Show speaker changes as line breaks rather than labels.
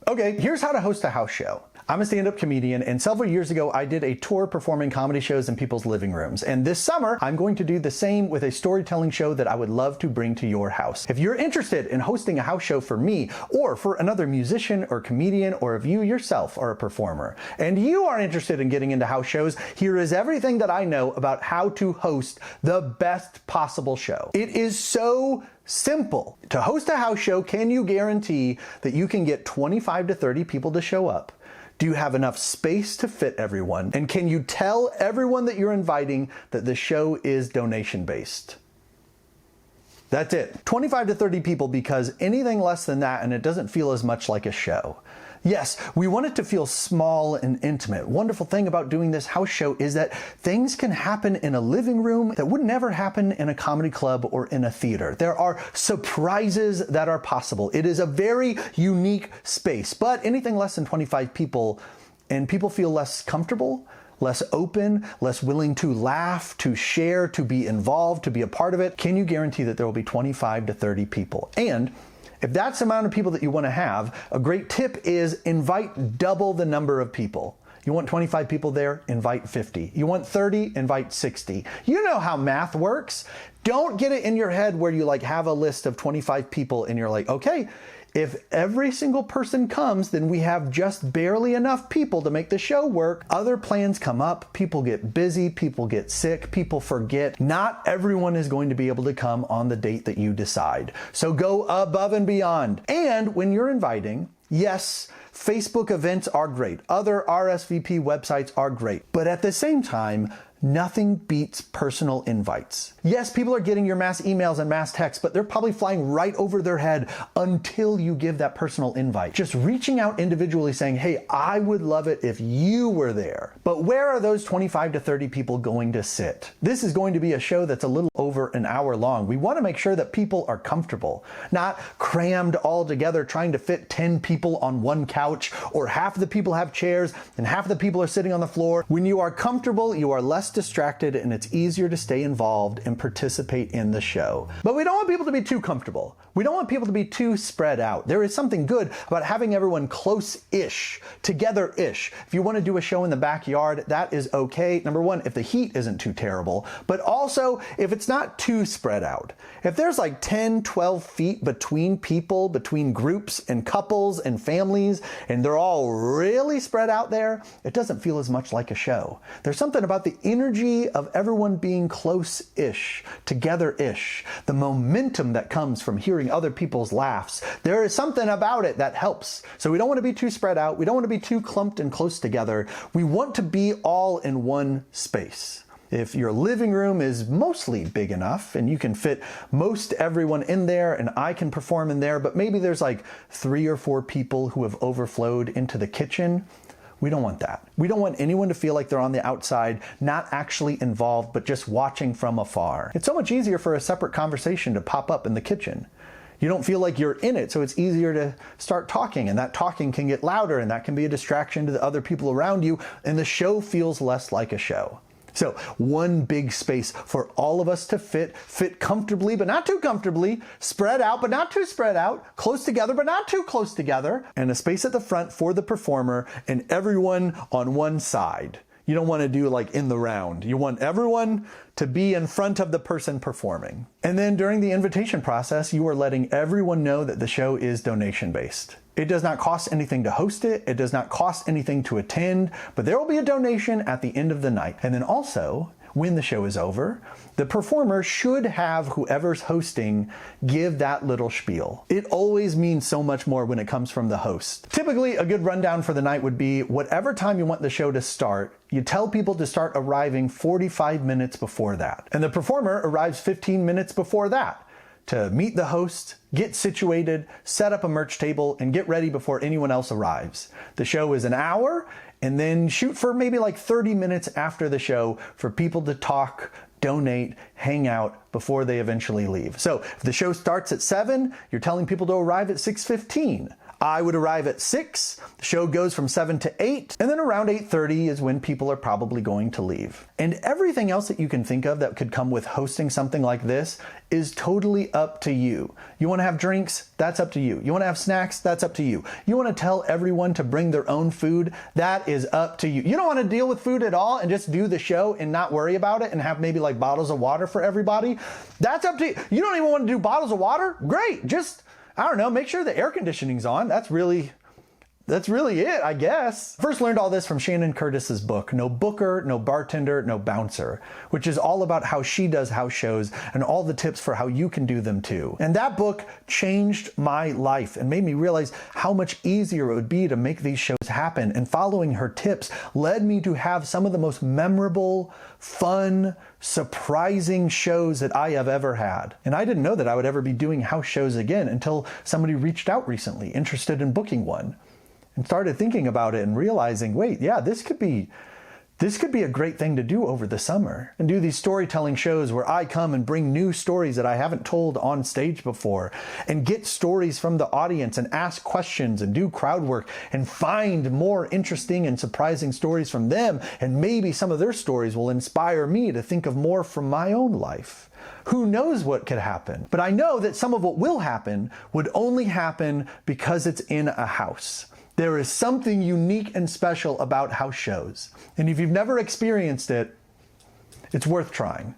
Okay, here's how to host a house show. I'm a stand-up comedian, and several years ago I did a tour performing comedy shows in people's living rooms. And this summer, I'm going to do the same with a storytelling show that I would love to bring to your house. If you're interested in hosting a house show for me, or for another musician or comedian, or if you yourself are a performer, and you are interested in getting into house shows, here is everything that I know about how to host the best possible show. It is so simple. To host a house show, can you guarantee that you can get 25 to 30 people to show up? Do you have enough space to fit everyone? And can you tell everyone that you're inviting that the show is donation-based? That's it. 25 to 30 people, because anything less than that and it doesn't feel as much like a show. Yes, we want it to feel small and intimate. Wonderful thing about doing this house show is that things can happen in a living room that would never happen in a comedy club or in a theater. There are surprises that are possible. It is a very unique space, but anything less than 25 people and people feel less comfortable, less open, less willing to laugh, to share, to be involved, to be a part of it. Can you guarantee that there will be 25 to 30 people? And if that's the amount of people that you want to have, a great tip is invite double the number of people. You want 25 people there? Invite 50. You want 30? Invite 60. You know how math works. Don't get it in your head where you have a list of 25 people and you're like, okay, if every single person comes, then we have just barely enough people to make the show work. Other plans come up, people get busy, people get sick, people forget. Not everyone is going to be able to come on the date that you decide. So go above and beyond. And when you're inviting, yes, Facebook events are great. Other RSVP websites are great. But at the same time, nothing beats personal invites. Yes, people are getting your mass emails and mass texts, but they're probably flying right over their head until you give that personal invite. Just reaching out individually saying, hey, I would love it if you were there. But where are those 25 to 30 people going to sit? This is going to be a show that's a little over an hour long. We want to make sure that people are comfortable, not crammed all together trying to fit 10 people on one couch, or half of the people have chairs and half of the people are sitting on the floor. When you are comfortable, you are less distracted and it's easier to stay involved and participate in the show. But we don't want people to be too comfortable. We don't want people to be too spread out. There is something good about having everyone close-ish, together-ish. If you want to do a show in the backyard, that is okay. Number one, if the heat isn't too terrible, but also if it's not too spread out. If there's 10, 12 feet between people, between groups and couples and families, and they're all really spread out there, it doesn't feel as much like a show. There's something about the energy of everyone being close-ish, together-ish, the momentum that comes from hearing other people's laughs. There is something about it that helps. So we don't want to be too spread out. We don't want to be too clumped and close together. We want to be all in one space. If your living room is mostly big enough and you can fit most everyone in there and I can perform in there, but maybe there's 3 or 4 people who have overflowed into the kitchen, we don't want that. We don't want anyone to feel like they're on the outside, not actually involved, but just watching from afar. It's so much easier for a separate conversation to pop up in the kitchen. You don't feel like you're in it, so it's easier to start talking, and that talking can get louder, and that can be a distraction to the other people around you, and the show feels less like a show. So one big space for all of us to fit comfortably, but not too comfortably, spread out, but not too spread out, close together, but not too close together, and a space at the front for the performer and everyone on one side. You don't want to do in the round. You want everyone to be in front of the person performing. And then during the invitation process, you are letting everyone know that the show is donation-based. It does not cost anything to host it. It does not cost anything to attend, but there will be a donation at the end of the night. And then also, when the show is over, the performer should have whoever's hosting give that little spiel. It always means so much more when it comes from the host. Typically, a good rundown for the night would be whatever time you want the show to start, you tell people to start arriving 45 minutes before that. And the performer arrives 15 minutes before that to meet the host, get situated, set up a merch table, and get ready before anyone else arrives. The show is an hour, and then shoot for maybe 30 minutes after the show for people to talk, donate, hang out before they eventually leave. So if the show starts at 7, you're telling people to arrive at 6:15. I would arrive at 6, the show goes from 7 to 8, and then around 8:30 is when people are probably going to leave. And everything else that you can think of that could come with hosting something like this is totally up to you. You want to have drinks? That's up to you. You want to have snacks? That's up to you. You want to tell everyone to bring their own food? That is up to you. You don't want to deal with food at all and just do the show and not worry about it and have maybe like bottles of water for everybody? That's up to you. You don't even want to do bottles of water? Great. Just, I don't know, make sure the air conditioning's on. That's really it, I guess. First learned all this from Shannon Curtis's book, No Booker, No Bartender, No Bouncer, which is all about how she does house shows and all the tips for how you can do them too. And that book changed my life and made me realize how much easier it would be to make these shows happen. And following her tips led me to have some of the most memorable, fun, surprising shows that I have ever had. And I didn't know that I would ever be doing house shows again until somebody reached out recently, interested in booking one. And started thinking about it and realizing, wait, yeah, this could be a great thing to do over the summer and do these storytelling shows where I come and bring new stories that I haven't told on stage before and get stories from the audience and ask questions and do crowd work and find more interesting and surprising stories from them. And maybe some of their stories will inspire me to think of more from my own life. Who knows what could happen? But I know that some of what will happen would only happen because it's in a house. There is something unique and special about house shows. And if you've never experienced it, it's worth trying.